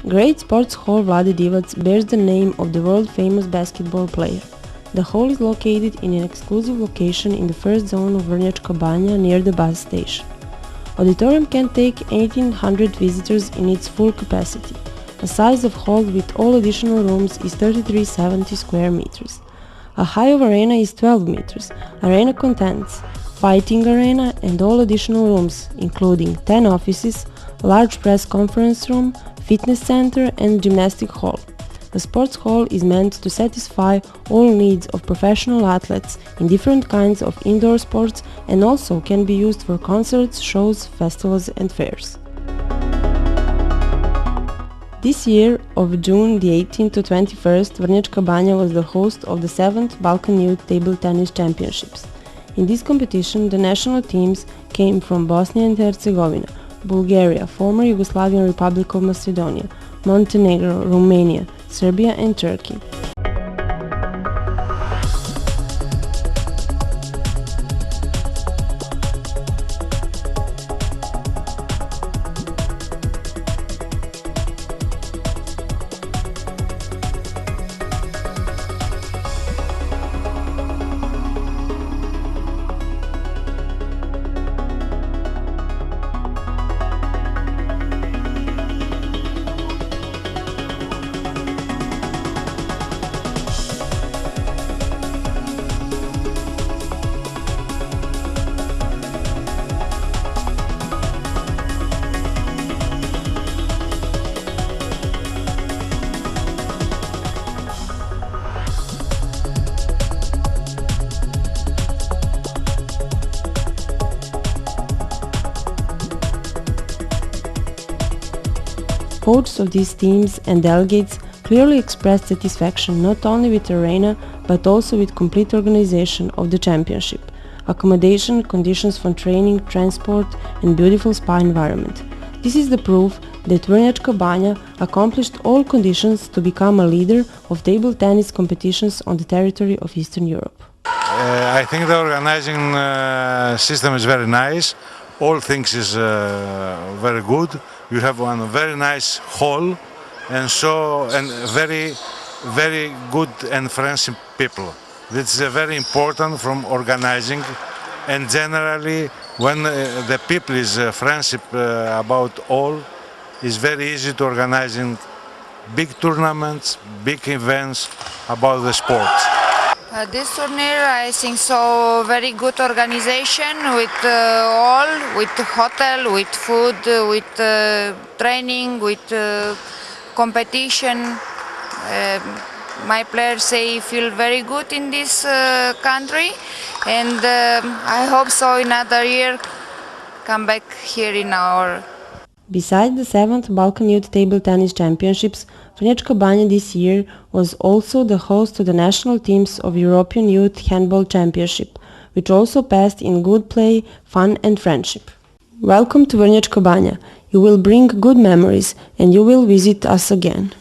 Great Sports Hall Vlade Divac bears the name of the world-famous basketball player. The hall is located in an exclusive location in the first zone of Vrnjačka Banja near the bus station. Auditorium can take 1800 visitors in its full capacity. The size of hall with all additional rooms is 3370 square meters. A height of arena is 12 meters. Arena contains fighting arena and all additional rooms, including 10 offices, large press conference room, fitness center and gymnastic hall. The sports hall is meant to satisfy all needs of professional athletes in different kinds of indoor sports and also can be used for concerts, shows, festivals and fairs. This year, of June the 18th to 21st, Vrnjačka Banja was the host of the 7th Balkan Youth Table Tennis Championships. In this competition, the national teams came from Bosnia and Herzegovina, Bulgaria, former Yugoslavian Republic of Macedonia, Montenegro, Romania, Serbia and Turkey. Coaches of these teams and delegates clearly expressed satisfaction not only with the arena but also with complete organization of the championship, accommodation, conditions for training, transport and beautiful spa environment. This is the proof that Vrnjačka Banja accomplished all conditions to become a leader of table tennis competitions on the territory of Eastern Europe. I think the organizing system is very nice. All things is very good. You have one very nice hall and very good and friendly people. This is very important from organizing, and generally when the people is friendship about all, it's very easy to organizing big tournaments, big events about the sports. This tournament, I think so, very good organization with all, with hotel, with food, with training, with competition. My players say feel very good in this country, and I hope so another year come back here in our. Besides the 7th Balkan Youth Table Tennis Championships, Vrnjačka Banja this year was also the host to the national teams of European Youth Handball Championship, which also passed in good play, fun and friendship. Welcome to Vrnjačka Banja. You will bring good memories and you will visit us again.